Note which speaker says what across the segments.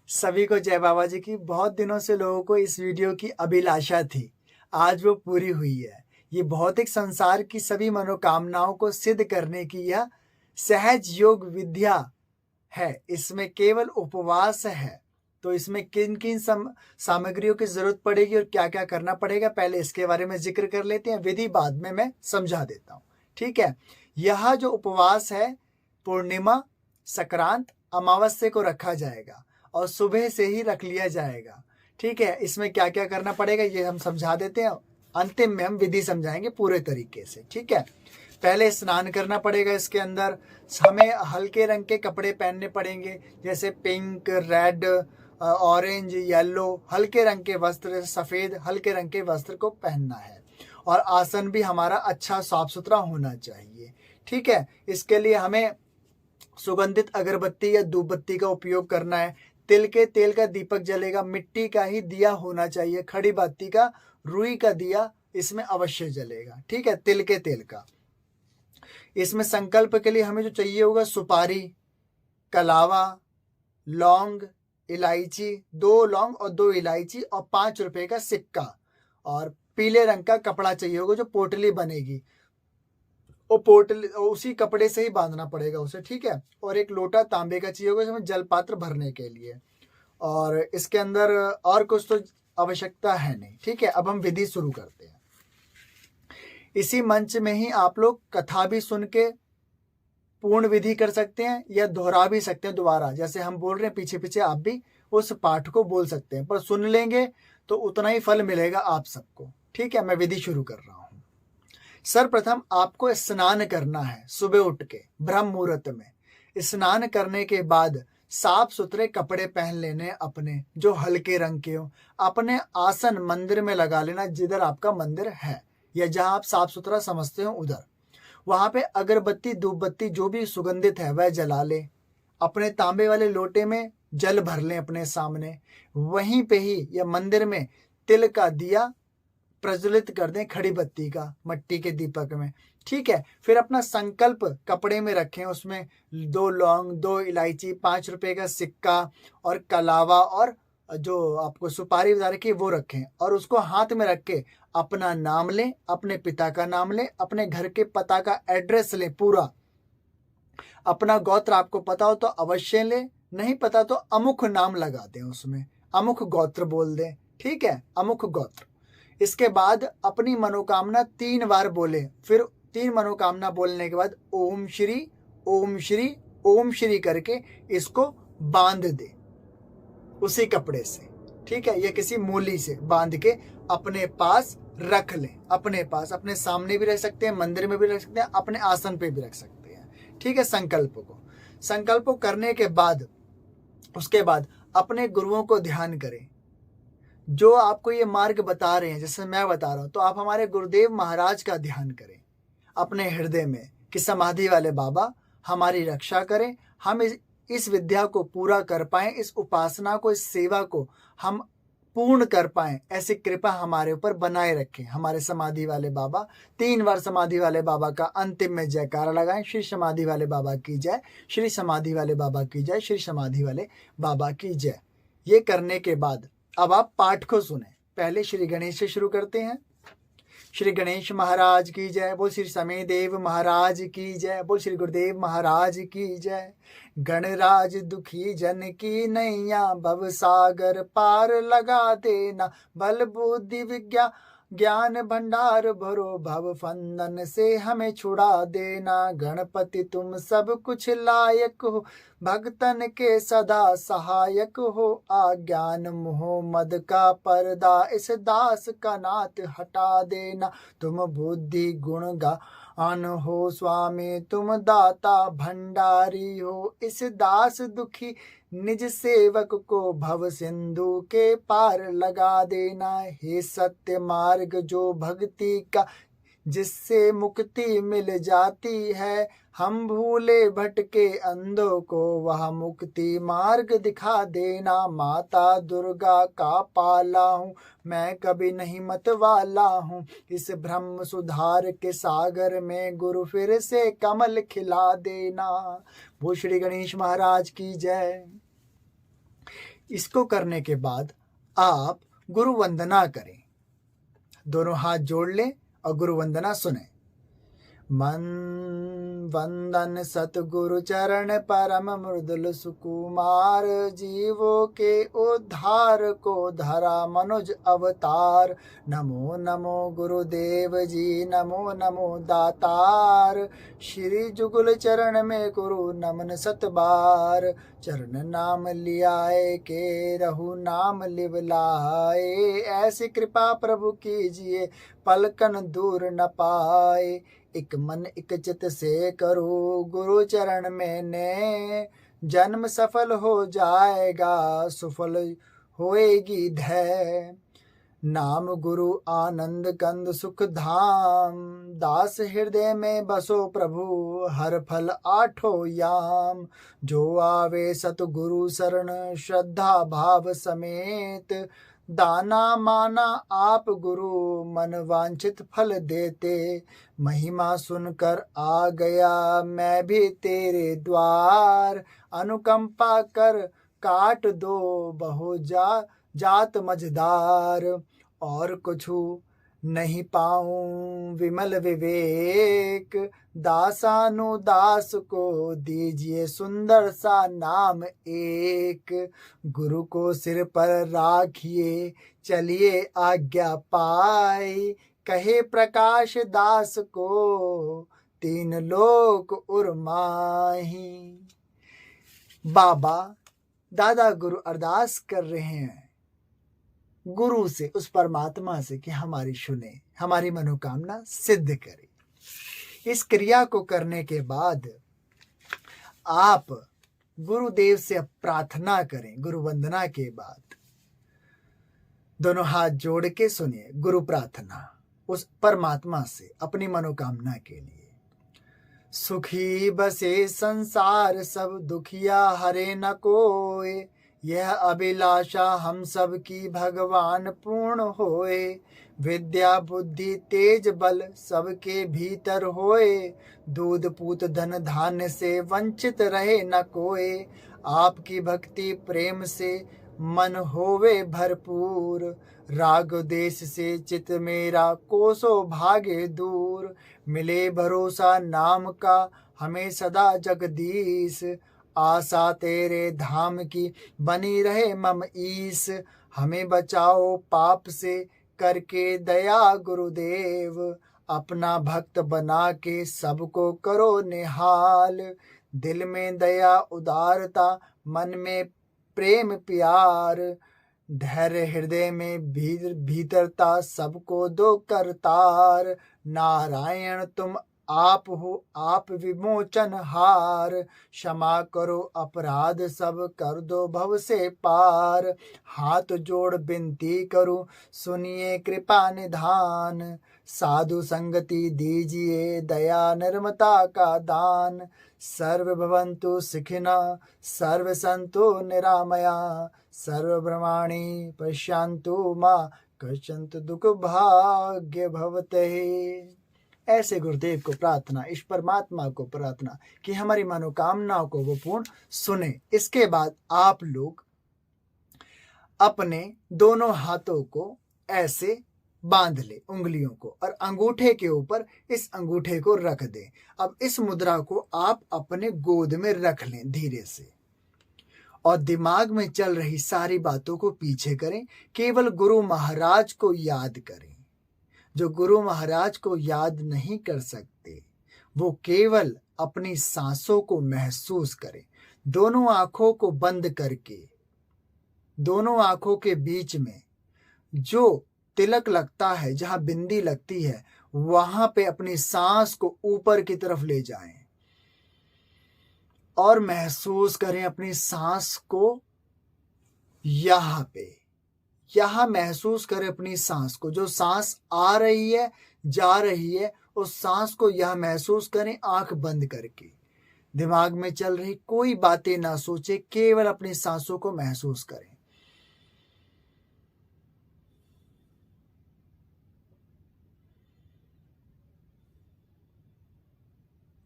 Speaker 1: सभी को जय बाबा जी की। बहुत दिनों से लोगों को इस वीडियो की अभिलाषा थी, आज वो पूरी हुई है। ये भौतिक संसार की सभी मनोकामनाओं को सिद्ध करने की यह सहज योग विद्या है। इसमें केवल उपवास है। तो इसमें किन किन सामग्रियों की जरूरत पड़ेगी और क्या क्या करना पड़ेगा, पहले इसके बारे में जिक्र कर लेते हैं। विधि बाद में मैं समझा देता हूँ, ठीक है। यह जो उपवास है, पूर्णिमा, संक्रांत, अमावस्या को रखा जाएगा और सुबह से ही रख लिया जाएगा, ठीक है। इसमें क्या क्या करना पड़ेगा ये हम समझा देते हैं, अंतिम में हम विधि समझाएंगे पूरे तरीके से, ठीक है। पहले स्नान करना पड़ेगा। इसके अंदर हमें हल्के रंग के कपड़े पहनने पड़ेंगे, जैसे पिंक, रेड, ऑरेंज, येलो, हल्के रंग के वस्त्र, सफ़ेद हल्के रंग के वस्त्र को पहनना है। और आसन भी हमारा अच्छा साफ सुथरा होना चाहिए, ठीक है। इसके लिए हमें सुगंधित अगरबत्ती या धूप बत्ती का उपयोग करना है। तिल के तेल का दीपक जलेगा, मिट्टी का ही दिया होना चाहिए। खड़ी बाती का, रुई का दिया इसमें अवश्य जलेगा, ठीक है, तिल के तेल का। इसमें संकल्प के लिए हमें जो चाहिए होगा, सुपारी, कलावा, लौंग, इलायची, 2 लौंग और 2 इलायची और 5 रुपए का सिक्का, और पीले रंग का कपड़ा चाहिए होगा जो पोटली बनेगी, और पोटली उसी कपड़े से ही बांधना पड़ेगा उसे, ठीक है। और एक लोटा तांबे का चाहिए होगा इसमें जल पात्र भरने के लिए। और इसके अंदर और कुछ तो आवश्यकता है नहीं, ठीक है। अब हम विधि शुरू करते हैं। इसी मंच में ही आप लोग कथा भी सुन के पूर्ण विधि कर सकते हैं या दोहरा भी सकते हैं दोबारा। जैसे हम बोल रहे हैं पीछे पीछे आप भी उस पाठ को बोल सकते हैं, पर सुन लेंगे तो उतना ही फल मिलेगा आप सबको, ठीक है। मैं विधि शुरू कर रहा हूं। सर्वप्रथम आपको स्नान करना है सुबह उठ के ब्रह्म मुहूर्त में। स्नान करने के बाद साफ सुथरे कपड़े पहन लेने अपने, जो हल्के रंग के हो। अपने आसन मंदिर में लगा लेना, जिधर आपका मंदिर है या जहां आप साफ सुथरा समझते हो उधर। वहां पे अगरबत्ती, धूप बत्ती जो भी सुगंधित है वह जला ले। अपने तांबे वाले लोटे में जल भर लें अपने सामने। वहीं पे ही या मंदिर में तिल का दिया प्रज्वलित कर दें, खड़ी बत्ती का, मट्टी के दीपक में, ठीक है। फिर अपना संकल्प कपड़े में रखें, उसमें 2 लौंग, 2 इलायची, 5 रुपए का सिक्का और कलावा और जो आपको सुपारी बता रखी वो रखें। और उसको हाथ में रख के अपना नाम लें, अपने पिता का नाम लें, अपने घर के पता का एड्रेस लें पूरा। अपना गोत्र आपको पता हो तो अवश्य लें, नहीं पता तो अमुख नाम लगा दें, उसमें अमुख गोत्र बोल दें, ठीक है, अमुख गोत्र। इसके बाद अपनी मनोकामना 3 बार बोले। फिर 3 मनोकामना बोलने के बाद ओम श्री, ओम श्री, ओम श्री करके इसको बांध दे उसी कपड़े से, ठीक है। ये किसी मूली से बांध के अपने पास रख लें। अपने पास, अपने सामने भी रख सकते हैं, मंदिर में भी रख सकते हैं, अपने आसन पे भी रख सकते हैं, ठीक है। संकल्प को करने के बाद उसके बाद अपने गुरुओं को ध्यान करें जो आपको ये मार्ग बता रहे हैं। जैसे मैं बता रहा हूं तो आप हमारे गुरुदेव महाराज का ध्यान करें अपने हृदय में कि समाधि वाले बाबा हमारी रक्षा करें, हम इस विद्या को पूरा कर पाएं, इस उपासना को, इस सेवा को हम पूर्ण कर पाएं, ऐसी कृपा हमारे ऊपर बनाए रखें हमारे समाधि वाले बाबा। 3 बार समाधि वाले बाबा का अंतिम में जयकारा लगाएं, श्री समाधि वाले बाबा की जय, श्री समाधि वाले बाबा की जय, श्री समाधि वाले बाबा की जय। ये करने के बाद अब आप पाठ को सुने। पहले श्री गणेश से शुरू करते हैं। श्री गणेश महाराज की जय, बोल श्री समय देव महाराज की जय, बोल श्री गुरुदेव महाराज की जय। गणराज दुखी जन की नैया, भव सागर पार लगा देना, बल बुद्धि विज्ञान ज्ञान भंडार भरो, भव फंदन से हमें छुड़ा देना। गणपति तुम सब कुछ लायक हो, भक्तन के सदा सहायक हो। आज्ञान मोह मद का पर्दा, इस दास का नाथ हटा देना। तुम बुद्धि गुण गान हो स्वामी, तुम दाता भंडारी हो। इस दास दुखी निज सेवक को भव सिंधु के पार लगा देना। हे सत्य मार्ग जो भक्ति का, जिससे मुक्ति मिल जाती है। हम भूले भटके अंधों को वह मुक्ति मार्ग दिखा देना। माता दुर्गा का पाला हूँ मैं, कभी नहीं मत वाला हूँ। इस ब्रह्म सुधार के सागर में गुरु फिर से कमल खिला देना। वो श्री गणेश महाराज की जय। इसको करने के बाद आप गुरु वंदना करें। दोनों हाथ जोड़ लें और गुरु वंदना सुने। मन वंदन सतगुरु चरण परम मृदुल सुकुमार, जीवों के उद्धार को धरा मनुज अवतार। नमो नमो गुरुदेव जी, नमो नमो दातार। श्री जुगल चरण में गुरु नमन सत बार। चरण नाम लियाए के रहु नाम लिवलाए, ऐसी कृपा प्रभु कीजिए पलकन दूर न पाए। एक मन एक चित से करो गुरु चरण में ने, जन्म सफल हो जाएगा सुफल होएगी धै। नाम गुरु आनंद कंद सुख धाम, दास हृदय में बसो प्रभु हर फल आठो याम। जो आवे सतगुरु शरण श्रद्धा भाव समेत, दाना माना आप गुरु मन वांछित फल देते। महिमा सुनकर आ गया मैं भी तेरे द्वार, अनुकंपा कर काट दो बहु जात मझदार। और कुछु नहीं पाऊं विमल विवेक, दासानुदास को दीजिए सुंदर सा नाम एक। गुरु को सिर पर राखिए चलिए आज्ञा पाए, कहे प्रकाश दास को तीन लोक उर्माही। बाबा दादा गुरु अरदास कर रहे हैं गुरु से, उस परमात्मा से कि हमारी सुने, हमारी मनोकामना सिद्ध करे। इस क्रिया को करने के बाद आप गुरुदेव से प्रार्थना करें। गुरु वंदना के बाद दोनों हाथ जोड़ के सुनिए गुरु प्रार्थना उस परमात्मा से अपनी मनोकामना के लिए। सुखी बसे संसार सब दुखिया हरे न कोय, यह अभिलाषा हम सब की भगवान पूर्ण होए। विद्या बुद्धि तेज बल सबके भीतर होए, दूध पूत धन धान्य से वंचित रहे न कोए। आपकी भक्ति प्रेम से मन होवे भरपूर, राग देश से चित मेरा कोसो भागे दूर। मिले भरोसा नाम का हमें सदा जगदीश, आशा तेरे धाम की बनी रहे मम ईस। हमें बचाओ पाप से करके दया गुरुदेव, अपना भक्त बना के सबको करो निहाल। दिल में दया उदारता मन में प्रेम प्यार, धैर्य हृदय में भीतरता सबको दो करतार। नारायण तुम आप हो आप विमोचन हार, क्षमा करो अपराध सब कर दो भव से पार। हाथ जोड़ विनती करूं सुनिए कृपा निधान, साधु संगति दीजिए दया निर्मता का दान। सर्व भवन्तु सुखिनः सर्व सन्तु निरामया, सर्व ब्रह्माणि पश्यन्तु मां कश्चित् दुख भाग्य भवते। ऐसे गुरुदेव को प्रार्थना, इस परमात्मा को प्रार्थना कि हमारी मनोकामनाओं को वो पूर्ण सुने। इसके बाद आप लोग अपने दोनों हाथों को ऐसे बांध ले उंगलियों को और अंगूठे के ऊपर इस अंगूठे को रख दें। अब इस मुद्रा को आप अपने गोद में रख लें धीरे से और दिमाग में चल रही सारी बातों को पीछे करें। केवल गुरु महाराज को याद करें। जो गुरु महाराज को याद नहीं कर सकते वो केवल अपनी सांसों को महसूस करें। दोनों आंखों को बंद करके दोनों आंखों के बीच में जो तिलक लगता है, जहां बिंदी लगती है, वहां पे अपनी सांस को ऊपर की तरफ ले जाएं और महसूस करें अपनी सांस को यहां पे। यहां महसूस करें अपनी सांस को, जो सांस आ रही है जा रही है, उस सांस को यहां महसूस करें आंख बंद करके। दिमाग में चल रही कोई बातें ना सोचे, केवल अपनी सांसों को महसूस करें।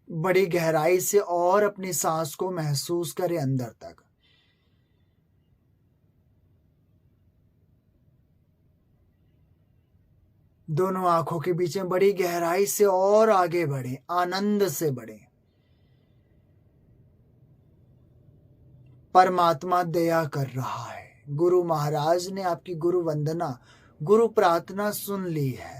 Speaker 1: बड़ी गहराई से और अपनी सांस को महसूस करें अंदर तक। दोनों आंखों के बीच में बड़ी गहराई से और आगे बढ़े, आनंद से बढ़े। परमात्मा दया कर रहा है। गुरु महाराज ने आपकी गुरु वंदना, गुरु प्रार्थना सुन ली है।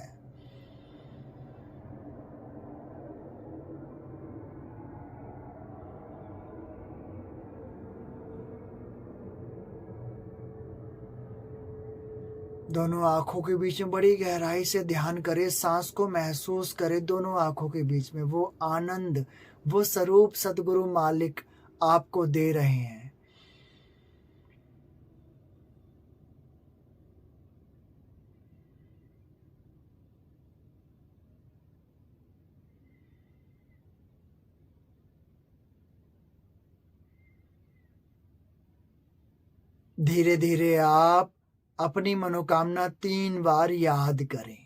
Speaker 1: दोनों आंखों के बीच में बड़ी गहराई से ध्यान करें, सांस को महसूस करें। दोनों आंखों के बीच में वो आनंद, वो स्वरूप सतगुरु मालिक आपको दे रहे हैं। धीरे धीरे आप अपनी मनोकामना 3 बार याद करें।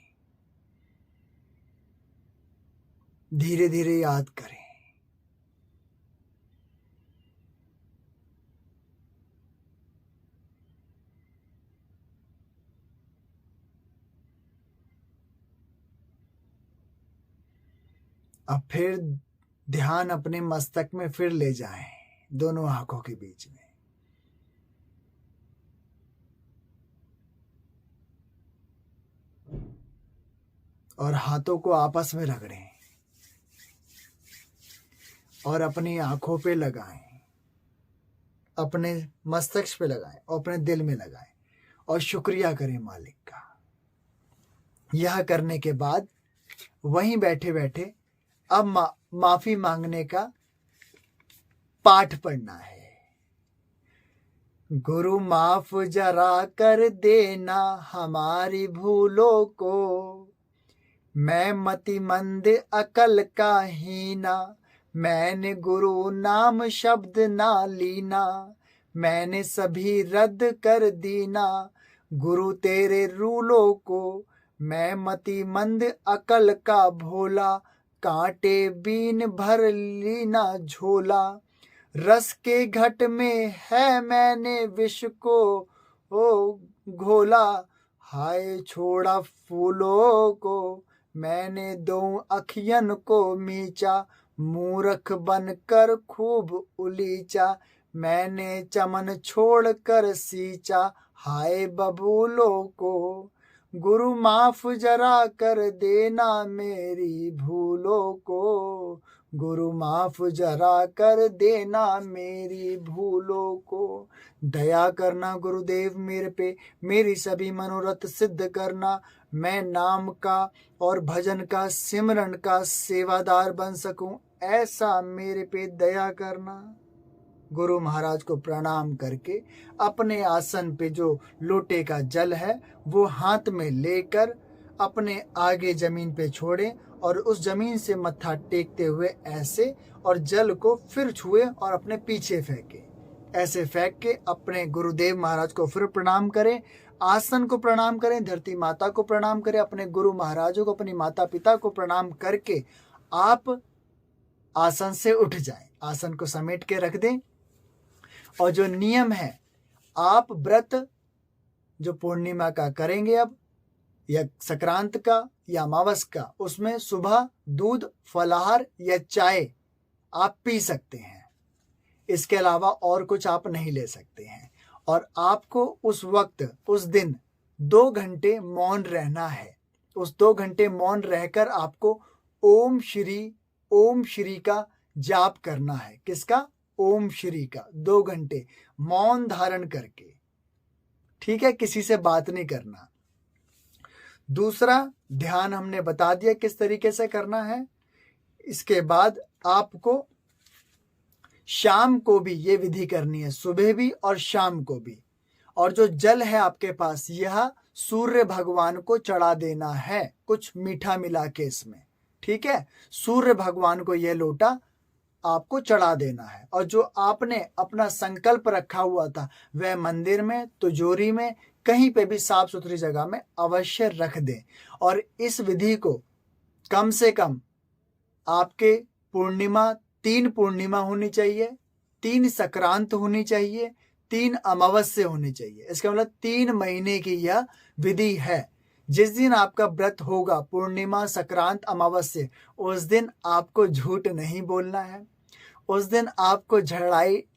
Speaker 1: धीरे धीरे याद करें। अब फिर ध्यान अपने मस्तक में फिर ले जाएं, दोनों आंखों के बीच में। और हाथों को आपस में रगड़ें और अपनी आंखों पे लगाएं, अपने मस्तिष्क पे लगाएं और अपने दिल में लगाएं और शुक्रिया करें मालिक का। यह करने के बाद वहीं बैठे बैठे अब माफी मांगने का पाठ पढ़ना है। गुरु माफ जरा कर देना हमारी भूलों को, मैं मतिमंद अकल का हीना, मैंने गुरु नाम शब्द ना लीना, मैंने सभी रद्द कर दीना, गुरु तेरे रूलों को, मैं मतिमंद अकल का भोला, कांटे बीन भर लीना झोला, रस के घट में है मैंने विष को ओ घोला, हाय छोड़ा फूलों को, मैंने दो अखियन को मीचा, मूर्ख बनकर खूब उलीचा, मैंने चमन छोड़ कर सींचा, हाय बबूलों को, गुरु माफ जरा कर देना मेरी भूलों को, गुरु माफ जरा कर देना मेरी भूलों को, दया करना गुरुदेव मेरे पे, मेरी सभी मनोरथ सिद्ध करना, मैं नाम का और भजन का सिमरन का सेवादार बन सकूं, ऐसा मेरे पे दया करना। गुरु महाराज को प्रणाम करके अपने आसन पे जो लोटे का जल है वो हाथ में लेकर अपने आगे जमीन पे छोड़ें और उस जमीन से मत्था टेकते हुए ऐसे, और जल को फिर छुए और अपने पीछे फेंके। ऐसे फेंक के अपने गुरुदेव महाराज को फिर प्रणाम करें, आसन को प्रणाम करें, धरती माता को प्रणाम करें, अपने गुरु महाराजों को, अपनी माता पिता को प्रणाम करके आप आसन से उठ जाएं। आसन को समेट के रख दें। और जो नियम है, आप व्रत जो पूर्णिमा का करेंगे अब, या संक्रांत का या अमावस का, उसमें सुबह दूध, फलाहार या चाय आप पी सकते हैं। इसके अलावा और कुछ आप नहीं ले सकते हैं। और आपको उस वक्त, उस दिन 2 घंटे मौन रहना है। उस 2 घंटे मौन रहकर आपको ओम श्री का जाप करना है। किसका? ओम श्री का। 2 घंटे मौन धारण करके, ठीक है, किसी से बात नहीं करना। दूसरा, ध्यान हमने बता दिया किस तरीके से करना है। इसके बाद आपको शाम को भी ये विधि करनी है, सुबह भी और शाम को भी। और जो जल है आपके पास, यह सूर्य भगवान को चढ़ा देना है, कुछ मीठा मिला के इसमें, ठीक है। सूर्य भगवान को यह लोटा आपको चढ़ा देना है। और जो आपने अपना संकल्प रखा हुआ था वह मंदिर में, तिजोरी में, कहीं पे भी साफ सुथरी जगह में अवश्य रख दें। और इस विधि को कम से कम आपके पूर्णिमा 3 पूर्णिमा होनी चाहिए, 3 संक्रांत होनी चाहिए, 3 अमावस्या होनी चाहिए। इसका मतलब 3 महीने की यह विधि है। जिस दिन आपका व्रत होगा, पूर्णिमा, संक्रांत, अमावस्या, उस दिन आपको झूठ नहीं बोलना है। उस दिन आपको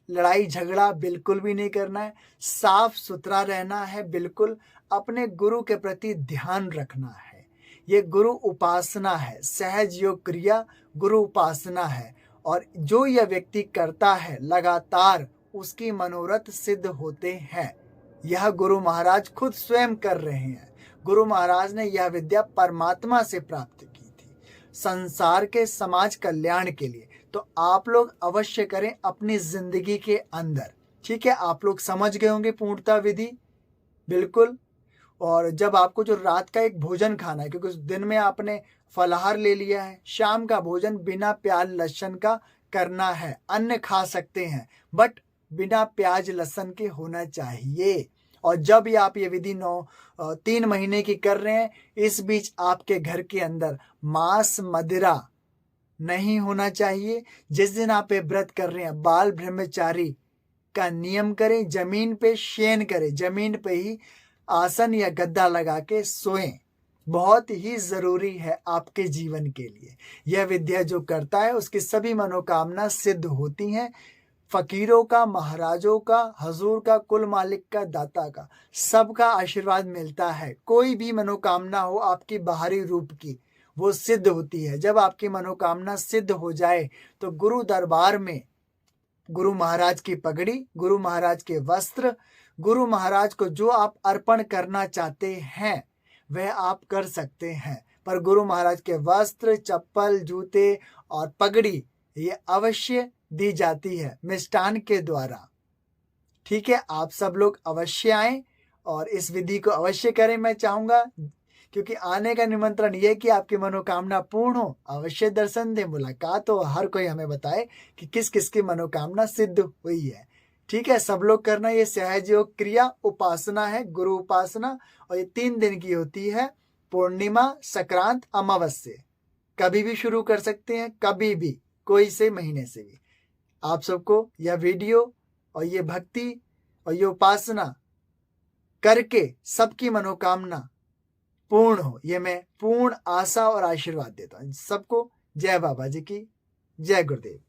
Speaker 1: लड़ाई झगड़ा बिल्कुल भी नहीं करना है। साफ सुथरा रहना है, बिल्कुल अपने गुरु के प्रति ध्यान रखना है। ये गुरु उपासना है, सहज योग क्रिया गुरु उपासना है। और जो यह व्यक्ति करता है लगातार, उसकी मनोरथ सिद्ध होते हैं। यह गुरु महाराज खुद स्वयं कर रहे हैं। गुरु महाराज ने यह विद्या परमात्मा से प्राप्त की थी, संसार के समाज कल्याण के लिए। तो आप लोग अवश्य करें अपनी जिंदगी के अंदर। ठीक है, आप लोग समझ गए होंगे पूर्णता विधि, बिल्कुल। और जब आपको जो रात का एक भोजन खाना है, क्योंकि दिन में आपने फलाहार ले लिया है, शाम का भोजन बिना प्याज लहसुन का करना है। अन्न खा सकते हैं बट बिना प्याज लहसुन के होना चाहिए। और जब भी आप ये विधि 3 महीने की कर रहे हैं, इस बीच आपके घर के अंदर मांस मदिरा नहीं होना चाहिए। जिस दिन आप ये व्रत कर रहे हैं, बाल ब्रह्मचारी का नियम करें, जमीन पे शयन करें, जमीन पे ही आसन या गद्दा लगा के सोएं। बहुत ही जरूरी है आपके जीवन के लिए। यह विद्या जो करता है उसकी सभी मनोकामना सिद्ध होती हैं। फकीरों का, महाराजों का, हजूर का, कुल मालिक का, दाता का, सबका आशीर्वाद मिलता है। कोई भी मनोकामना हो आपकी बाहरी रूप की, वो सिद्ध होती है। जब आपकी मनोकामना सिद्ध हो जाए तो गुरु दरबार में गुरु महाराज की पगड़ी, गुरु महाराज के वस्त्र, गुरु महाराज को जो आप अर्पण करना चाहते हैं वह आप कर सकते हैं। पर गुरु महाराज के वस्त्र, चप्पल, जूते और पगड़ी ये अवश्य दी जाती है मिष्टान के द्वारा। ठीक है, आप सब लोग अवश्य आएं और इस विधि को अवश्य करें। मैं चाहूंगा, क्योंकि आने का निमंत्रण यह कि आपकी मनोकामना पूर्ण हो, अवश्य दर्शन दे, मुलाकात हो, हर कोई हमें बताए कि किस किस की मनोकामना सिद्ध हुई है। ठीक है, सब लोग करना। ये सहज योग क्रिया उपासना है, गुरु उपासना, और ये 3 दिन की होती है, पूर्णिमा, संक्रांत, अमावस्या। कभी भी शुरू कर सकते हैं, कभी भी, कोई से महीने से भी। आप सबको यह वीडियो और ये भक्ति और ये उपासना करके सबकी मनोकामना पूर्ण हो, ये मैं पूर्ण आशा और आशीर्वाद देता हूं सबको। जय बाबा जी की, जय गुरुदेव।